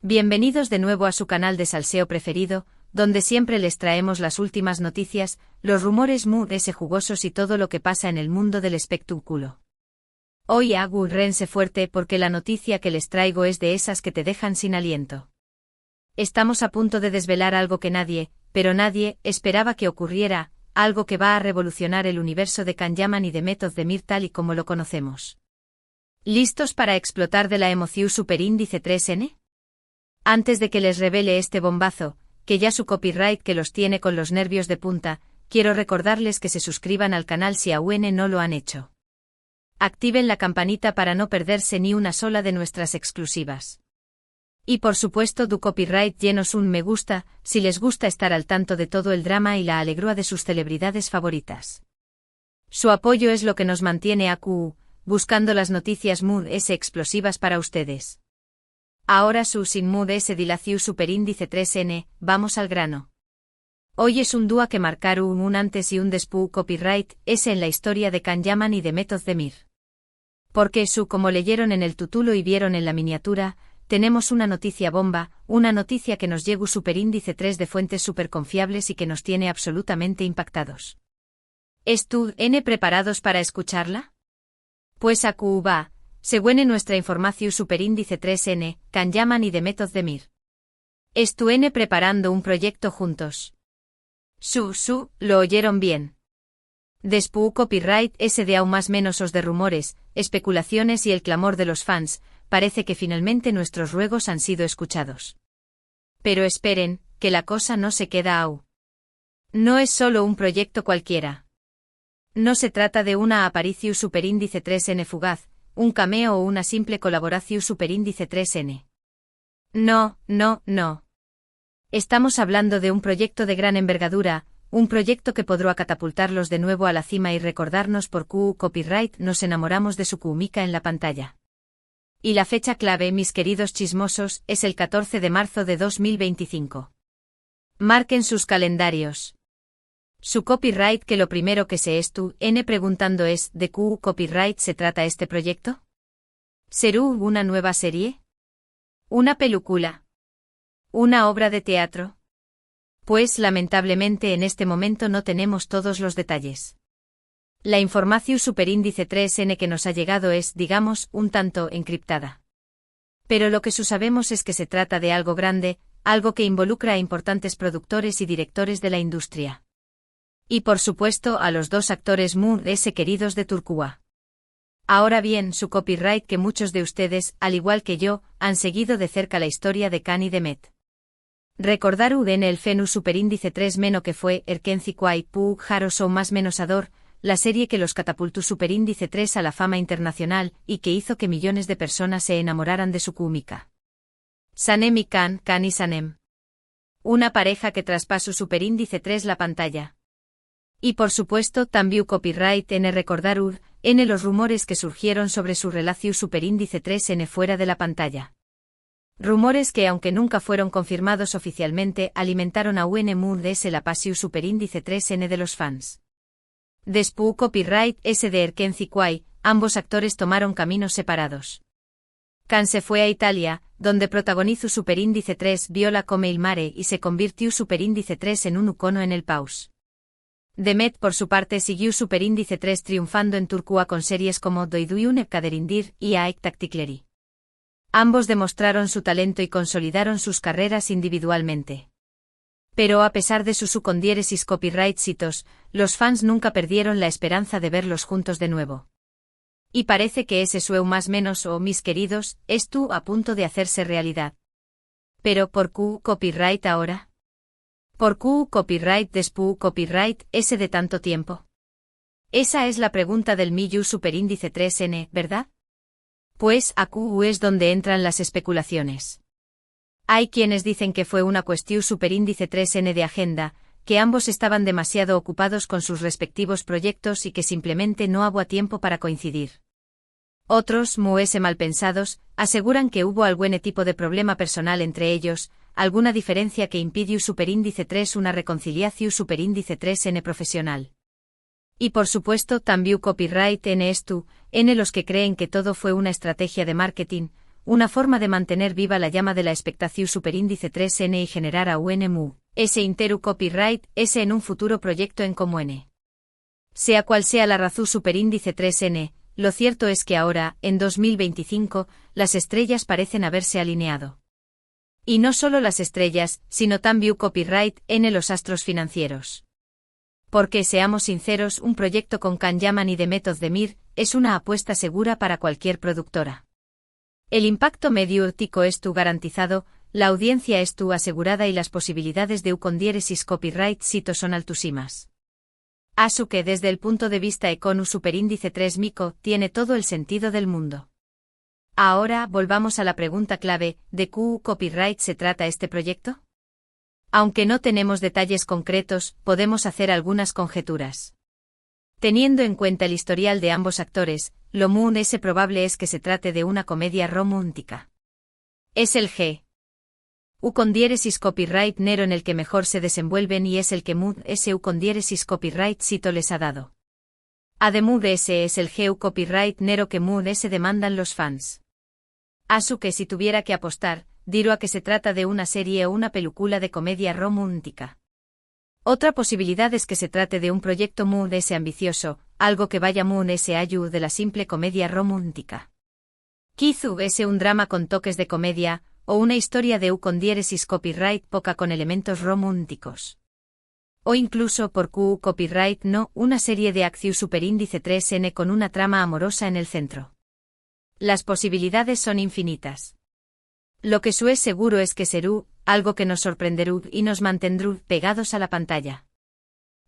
Bienvenidos de nuevo a su canal de salseo preferido, donde siempre les traemos las últimas noticias, los rumores mood jugosos y todo lo que pasa en el mundo del espectáculo. Hoy agárrense fuerte porque la noticia que les traigo es de esas que te dejan sin aliento. Estamos a punto de desvelar algo que nadie, pero nadie, esperaba que ocurriera, algo que va a revolucionar el universo de Can-Yaman y de Method de Mir tal y como lo conocemos. ¿Listos para explotar de la emoción superíndice 3N? Antes de que les revele este bombazo, que ya su copyright que los tiene con los nervios de punta, quiero recordarles que se suscriban al canal si aún no lo han hecho. Activen la campanita para no perderse ni una sola de nuestras exclusivas. Y por supuesto du copyright llenos un me gusta, si les gusta estar al tanto de todo el drama y la alegría de sus celebridades favoritas. Su apoyo es lo que nos mantiene buscando las noticias mood explosivas para ustedes. Ahora su sin mood dilación superíndice 3N, vamos al grano. Hoy es un día que marcar un antes y un después copyright en la historia de Can-Yaman y de Method de Mir. Porque como leyeron en el título y vieron en la miniatura, tenemos una noticia bomba, una noticia que nos llegó superíndice 3 de fuentes superconfiables y que nos tiene absolutamente impactados. ¿Están preparados para escucharla? Pues va. Según nuestra información superíndice 3N, Can-Yaman y de Method de Mir. Están preparando un proyecto juntos. Lo oyeron bien. Después copyright de aún más menos os de rumores, especulaciones y el clamor de los fans, parece que finalmente nuestros ruegos han sido escuchados. Pero esperen, que la cosa no se queda aún. No es solo un proyecto cualquiera. No se trata de una aparición superíndice 3N fugaz, un cameo o una simple colaboración superíndice 3N. No. Estamos hablando de un proyecto de gran envergadura, un proyecto que podrá catapultarlos de nuevo a la cima y recordarnos por qué copyright nos enamoramos de su química en la pantalla. Y la fecha clave, mis queridos chismosos, es el 14 de marzo de 2025. Marquen sus calendarios. Su copyright que lo primero que se preguntando es, ¿de qué copyright se trata este proyecto? ¿Será una nueva serie? ¿Una película? ¿Una obra de teatro? Pues lamentablemente en este momento no tenemos todos los detalles. La información superíndice 3N que nos ha llegado es, digamos, un tanto encriptada. Pero lo que sabemos es que se trata de algo grande, algo que involucra a importantes productores y directores de la industria. Y por supuesto a los dos actores mood queridos de Turquía. Ahora bien, su copyright que muchos de ustedes, al igual que yo, han seguido de cerca la historia de Can y de Met. Recordar en el Fenu superíndice 3 meno que fue Erkenci Kwai Pug Haro Show más menos Ador, la serie que los catapultó superíndice 3 a la fama internacional y que hizo que millones de personas se enamoraran de su química. Sanem y Can y Sanem. Una pareja que traspasó superíndice 3 la pantalla. Y por supuesto también copyright recordar los rumores que surgieron sobre su relación superíndice 3N fuera de la pantalla. Rumores que aunque nunca fueron confirmados oficialmente alimentaron a mood la pasión superíndice 3N de los fans. Después copyright de Erkenci Kwai, ambos actores tomaron caminos separados. Can se fue a Italia, donde protagonizó superíndice 3 Viola come il mare y se convirtió superíndice 3 en un icono en el paus. Demet por su parte siguió superíndice 3 triunfando en Turquía con series como Doyduyun Kaderindir y Aek Taktikleri. Ambos demostraron su talento y consolidaron sus carreras individualmente. Pero a pesar de sus condieresis copyright citos, los fans nunca perdieron la esperanza de verlos juntos de nuevo. Y parece que ese sueño más menos mis queridos, a punto de hacerse realidad. Pero ¿por qué copyright ahora? ¿Por qué copyright después copyright de tanto tiempo? Esa es la pregunta del Miyu superíndice 3N, ¿verdad? Pues aquí es donde entran las especulaciones. Hay quienes dicen que fue una cuestión superíndice 3N de agenda, que ambos estaban demasiado ocupados con sus respectivos proyectos y que simplemente no hubo tiempo para coincidir. Otros, malpensados, aseguran que hubo algún tipo de problema personal entre ellos, alguna diferencia que impidió superíndice 3 una reconciliación superíndice 3N profesional. Y por supuesto también copyright en los que creen que todo fue una estrategia de marketing, una forma de mantener viva la llama de la expectación superíndice 3N y generar a UNMU, ese interu copyright, ese en un futuro proyecto en común. Sea cual sea la razón superíndice 3N, lo cierto es que ahora, en 2025, las estrellas parecen haberse alineado. Y no solo las estrellas, sino también copyright en los astros financieros. Porque, seamos sinceros, un proyecto con Can Yaman y Demet Özdemir es una apuesta segura para cualquier productora. El impacto mediático es garantizado, la audiencia es asegurada y las posibilidades de con diéresis copyright sito son altísimas. Asu que desde el punto de vista econu superíndice 3 mico tiene todo el sentido del mundo. Ahora volvamos a la pregunta clave, ¿de qué copyright se trata este proyecto? Aunque no tenemos detalles concretos, podemos hacer algunas conjeturas. Teniendo en cuenta el historial de ambos actores, lo más probable es que se trate de una comedia romántica. Es el G. U con diéresis copyright nero en el que mejor se desenvuelven y es el que MUD SU con diéresis copyright sito les ha dado. Ademud ese es el GU copyright nero que MUD se demandan los fans. Asu que si tuviera que apostar, diró a que se trata de una serie o una película de comedia romántica. Otra posibilidad es que se trate de un proyecto MUD ambicioso, algo que vaya MUD ayu de la simple comedia romántica. Kizu es un drama con toques de comedia, o una historia de con diéresis copyright poca con elementos románticos. O incluso por Q copyright no, una serie de acción superíndice 3N con una trama amorosa en el centro. Las posibilidades son infinitas. Lo que es seguro es que será algo que nos sorprenderá y nos mantendrá pegados a la pantalla.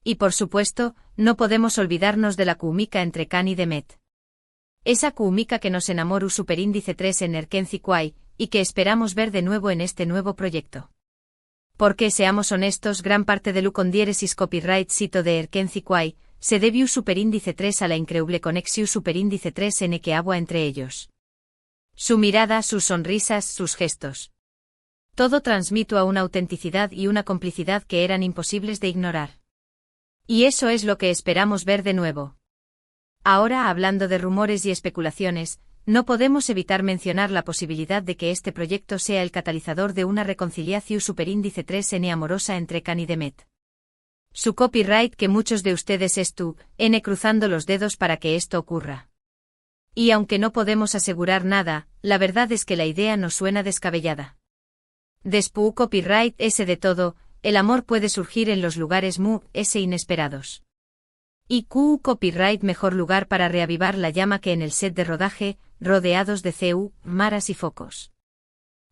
Y por supuesto, no podemos olvidarnos de la química entre Can y Demet. Esa química que nos enamoró superíndice 3 en Erkenci Kwai, y que esperamos ver de nuevo en este nuevo proyecto. Porque seamos honestos, gran parte del con diéresis copyright sito de Erkenci Kwai se debió superíndice 3 a la increíble conexión superíndice 3N que había entre ellos. Su mirada, sus sonrisas, sus gestos. Todo transmitió a una autenticidad y una complicidad que eran imposibles de ignorar. Y eso es lo que esperamos ver de nuevo. Ahora, hablando de rumores y especulaciones, no podemos evitar mencionar la posibilidad de que este proyecto sea el catalizador de una reconciliación superíndice 3N amorosa entre Can y Demet. Su copyright que muchos de ustedes N cruzando los dedos para que esto ocurra. Y aunque no podemos asegurar nada, la verdad es que la idea nos suena descabellada. Después copyright ese de todo, el amor puede surgir en los lugares inesperados. Y Q copyright mejor lugar para reavivar la llama que en el set de rodaje, rodeados de maras y focos.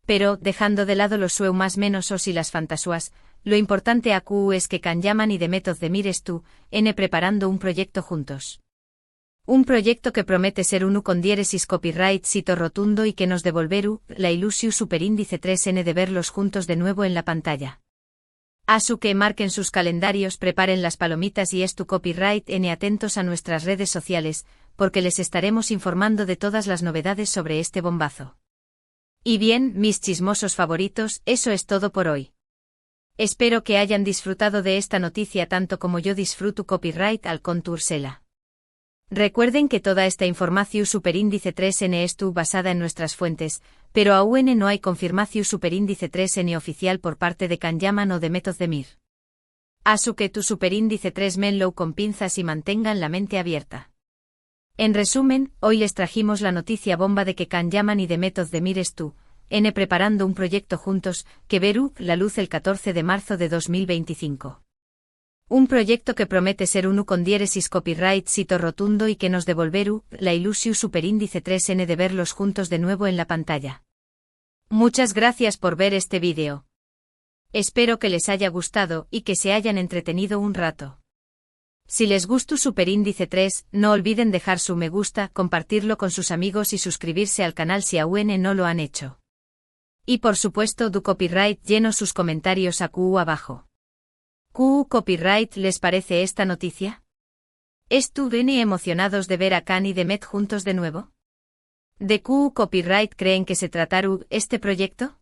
Pero, dejando de lado los más menos y las fantasías, lo importante a Q es que Can Yaman y Demet Özdemir N preparando un proyecto juntos. Un proyecto que promete ser uno con diéresis copyright sito rotundo y que nos devolverá la ilusión superíndice 3N de verlos juntos de nuevo en la pantalla. Asu que marquen sus calendarios, preparen las palomitas y copyright N atentos a nuestras redes sociales, porque les estaremos informando de todas las novedades sobre este bombazo. Y bien, mis chismosos favoritos, eso es todo por hoy. Espero que hayan disfrutado de esta noticia tanto como yo disfruto copyright al contursela. Recuerden que toda esta información superíndice 3N basada en nuestras fuentes, pero aún no hay confirmación superíndice 3N oficial por parte de Can Yaman o Demet Özdemir. Asu que tu superíndice 3 menlo con pinzas y mantengan la mente abierta. En resumen, hoy les trajimos la noticia bomba de que Can Yaman y Demet Özdemir N preparando un proyecto juntos, que verá la luz el 14 de marzo de 2025. Un proyecto que promete ser uno con diéresis copyright sito rotundo y que nos devolverá la ilusión superíndice 3N de verlos juntos de nuevo en la pantalla. Muchas gracias por ver este vídeo. Espero que les haya gustado y que se hayan entretenido un rato. Si les gustó superíndice 3, no olviden dejar su me gusta, compartirlo con sus amigos y suscribirse al canal si aún no lo han hecho. Y por supuesto du copyright lleno sus comentarios a Q abajo. ¿Q copyright les parece esta noticia? ¿Estuvieron emocionados de ver a Can y Demet juntos de nuevo? ¿De Q copyright creen que se tratará este proyecto?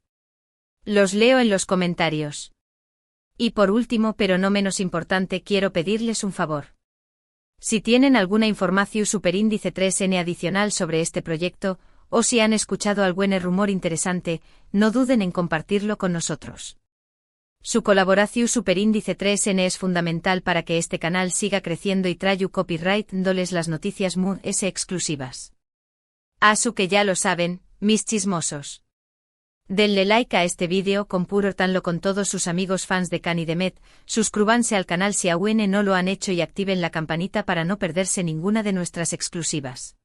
Los leo en los comentarios. Y por último pero no menos importante quiero pedirles un favor. Si tienen alguna información superíndice 3N adicional sobre este proyecto, o si han escuchado algún rumor interesante, no duden en compartirlo con nosotros. Su colaboración Superíndice 3N es fundamental para que este canal siga creciendo y traiga copyright dándoles las noticias muy exclusivas. Asu que ya lo saben, mis chismosos. Denle like a este vídeo, compártanlo con todos sus amigos fans de Kani Demet, suscríbanse al canal si aún no lo han hecho y activen la campanita para no perderse ninguna de nuestras exclusivas.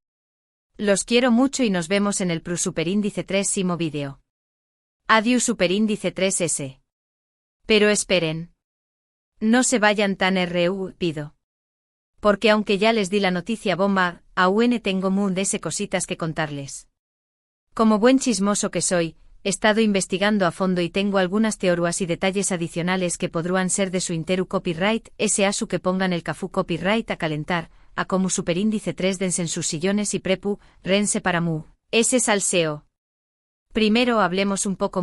Los quiero mucho y nos vemos en el Superíndice 3 vídeo. Adiós Superíndice 3S. Pero esperen. No se vayan tan rápido. Porque aunque ya les di la noticia bomba, aún tengo muchas cositas que contarles. Como buen chismoso que soy, he estado investigando a fondo y tengo algunas teorías y detalles adicionales que podrán ser de su interu copyright, asu que pongan el cafú copyright a calentar, a como Superíndice 3 dense en sus sillones y prepu, rense para mu. Ese salseo. Primero hablemos un poco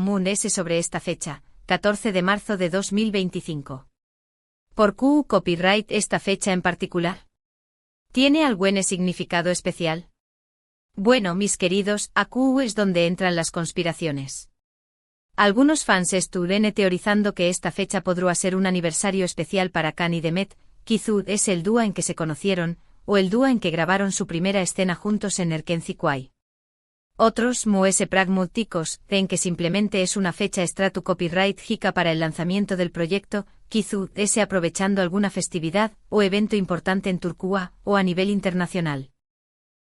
sobre esta fecha, 14 de marzo de 2025. ¿Por qué copyright esta fecha en particular? ¿Tiene algún significado especial? Bueno, mis queridos, aquí es donde entran las conspiraciones. Algunos fans estuvieron teorizando que esta fecha podría ser un aniversario especial para Kani Demet, quizá es el día en que se conocieron, o el día en que grabaron su primera escena juntos en Erkenci Kwai. Otros, pragmáticos, creen que simplemente es una fecha estratu copyright jica para el lanzamiento del proyecto, quizá aprovechando alguna festividad o evento importante en Turquía o a nivel internacional.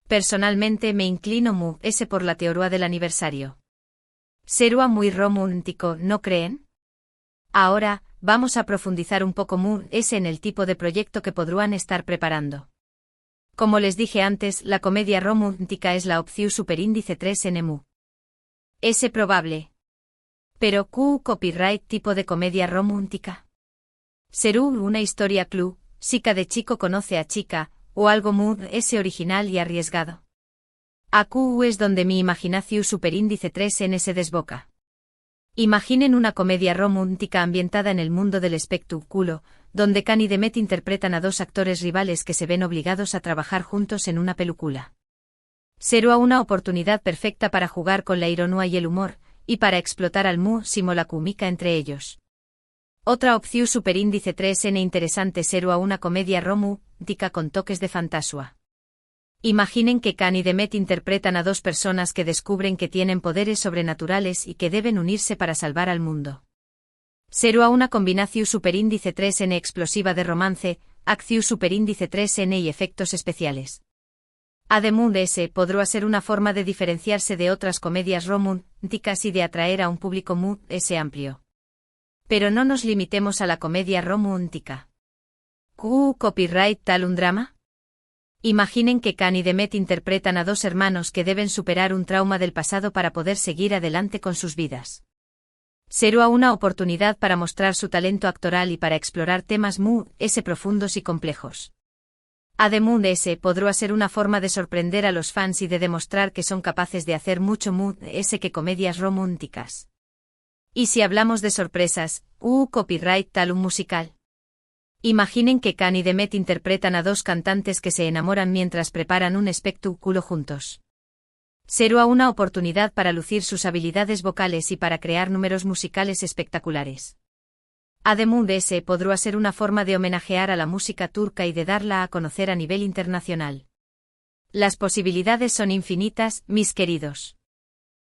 Personalmente me inclino por la teoría del aniversario. Será muy romántico, ¿no creen? Ahora, vamos a profundizar un poco en el tipo de proyecto que podrán estar preparando. Como les dije antes, la comedia romántica es la opción Superíndice 3N. Es probable. Pero, ¿qué copyright tipo de comedia romántica? ¿Será una historia clue, chica de chico conoce a chica, o algo original y arriesgado? Aquí es donde mi imaginación Superíndice 3N se desboca. Imaginen una comedia romántica ambientada en el mundo del espectáculo, donde Kani Demet interpretan a dos actores rivales que se ven obligados a trabajar juntos en una película. Será una oportunidad perfecta para jugar con la ironía y el humor, y para explotar al máximo la química entre ellos. Otra opción Superíndice 3N interesante será una comedia romántica con toques de fantasía. Imaginen que Kani Demet interpretan a dos personas que descubren que tienen poderes sobrenaturales y que deben unirse para salvar al mundo. Será una combinación Superíndice 3N explosiva de romance, acción Superíndice 3N y efectos especiales. Además de ese, podrá ser una forma de diferenciarse de otras comedias románticas y de atraer a un público amplio. Pero no nos limitemos a la comedia romántica. ¿Qué copyright tal un drama? Imaginen que Kani Demet interpretan a dos hermanos que deben superar un trauma del pasado para poder seguir adelante con sus vidas. Será una oportunidad para mostrar su talento actoral y para explorar temas profundos y complejos. Además de ese, podrá ser una forma de sorprender a los fans y de demostrar que son capaces de hacer mucho que comedias románticas. Y si hablamos de sorpresas, copyright tal un musical. Imaginen que Kani Demet interpretan a dos cantantes que se enamoran mientras preparan un espectáculo juntos. Será una oportunidad para lucir sus habilidades vocales y para crear números musicales espectaculares. Además de ese, podrá ser una forma de homenajear a la música turca y de darla a conocer a nivel internacional. Las posibilidades son infinitas, mis queridos.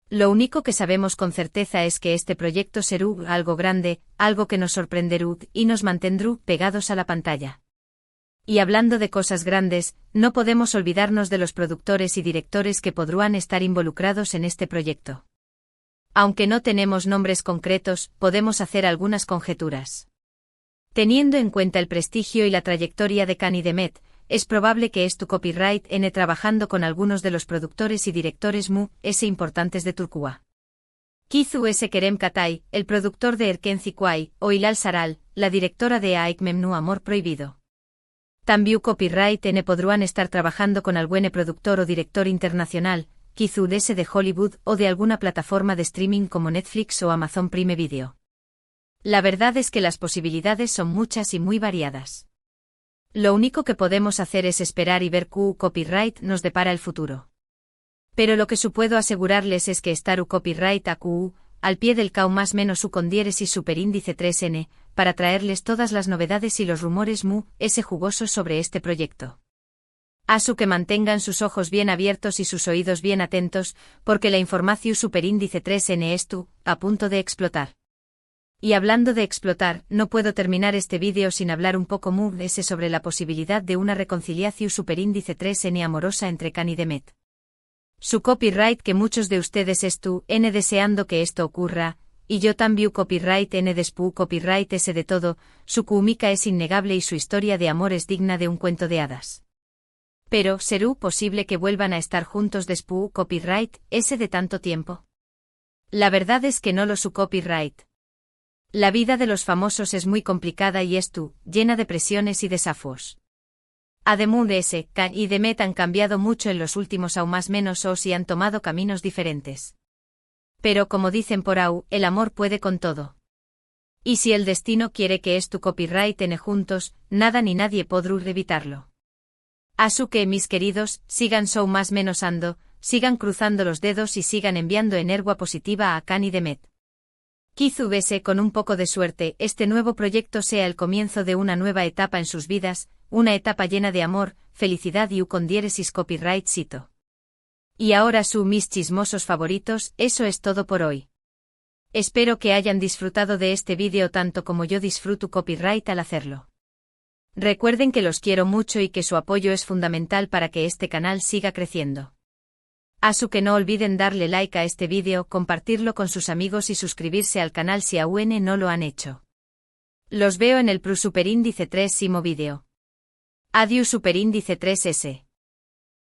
Lo único que sabemos con certeza es que este proyecto será algo grande, algo que nos sorprenderá y nos mantendrá pegados a la pantalla. Y hablando de cosas grandes, no podemos olvidarnos de los productores y directores que podrán estar involucrados en este proyecto. Aunque no tenemos nombres concretos, podemos hacer algunas conjeturas. Teniendo en cuenta el prestigio y la trayectoria de Kani Demet, es probable que copyright trabajando con algunos de los productores y directores importantes de Turquía. Quizá Kerem Katay, el productor de Erkenci Kwai, o Hilal Saral, la directora de Aik Memnu Amor Prohibido. También copyright podrán estar trabajando con algún productor o director internacional, quizá de Hollywood o de alguna plataforma de streaming como Netflix o Amazon Prime Video. La verdad es que las posibilidades son muchas y muy variadas. Lo único que podemos hacer es esperar y ver qué copyright nos depara el futuro. Pero lo que su puedo asegurarles es que estar u copyright AQU, al pie del cao más menos u con diéresis superíndice 3n, para traerles todas las novedades y los rumores ese jugosos sobre este proyecto. Asu que mantengan sus ojos bien abiertos y sus oídos bien atentos, porque la información superíndice 3n es a punto de explotar. Y hablando de explotar, no puedo terminar este vídeo sin hablar un poco sobre la posibilidad de una reconciliación superíndice 3n amorosa entre Khan y Demet. Su copyright que muchos de ustedes deseando que esto ocurra, y yo también copyright despu copyright ese de todo, su kuumika es innegable y su historia de amor es digna de un cuento de hadas. Pero, ¿será posible que vuelvan a estar juntos despu copyright ese de tanto tiempo? La verdad es que no lo su copyright. La vida de los famosos es muy complicada y llena de presiones y desafíos. Además de ese, Khan y Demet han cambiado mucho en los últimos aún más menos y han tomado caminos diferentes. Pero como dicen por ahí, el amor puede con todo. Y si el destino quiere que copyright juntos, nada ni nadie podrá evitarlo. Así que mis queridos, sigan más menos ando, sigan cruzando los dedos y sigan enviando energía positiva a Khan y Demet. Quizá con un poco de suerte, este nuevo proyecto sea el comienzo de una nueva etapa en sus vidas, una etapa llena de amor, felicidad y con diéresis copyright cito. Y ahora mis chismosos favoritos, eso es todo por hoy. Espero que hayan disfrutado de este vídeo tanto como yo disfruto copyright al hacerlo. Recuerden que los quiero mucho y que su apoyo es fundamental para que este canal siga creciendo. Así que no olviden darle like a este vídeo, compartirlo con sus amigos y suscribirse al canal si aún no lo han hecho. Los veo en el superíndice 3 vídeo. Adiós superíndice 3S.